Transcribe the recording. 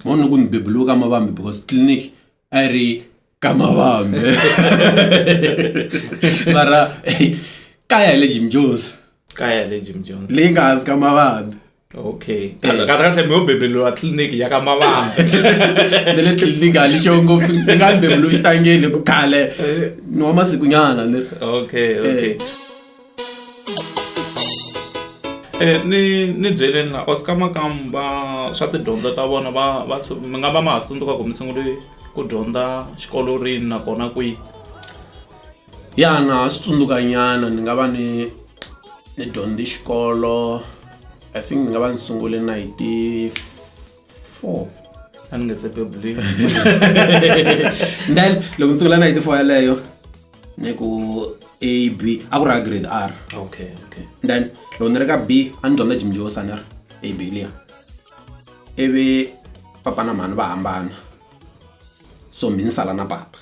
Mona ku ni bebuluka Mabambe because clinic a ri ka Mabambe. Mara kaya le Jim Jones. Kaya le Jim Jones. Lingas ka Mabambe. Okay. Kahle mo bebelwa clinic ya ka Mabambe. Le clinic ali shongo ngani bebulu itangeni ku khale. No masikunyana le. Okay. Ni byele na Oscar Makamba swa tidyondzo ta vona va mi nga va ma ha tsundzuka ku mi sungule ku dyondza xikolo rini nakona kwihi? Ya na switsundzuka nyana ni nga va ni dyondze xikolo I think ni nga va ni sungule 94 a ni nge se bebuli. Then loko ni sungula 94 yaleyo ni ku AB a ku ri grade R. Okay. Then loko ni ri ka B a ni dyondza Jim Jones a ni ri AB liya ivi papa na mhani va hambana so mi ni sala na papa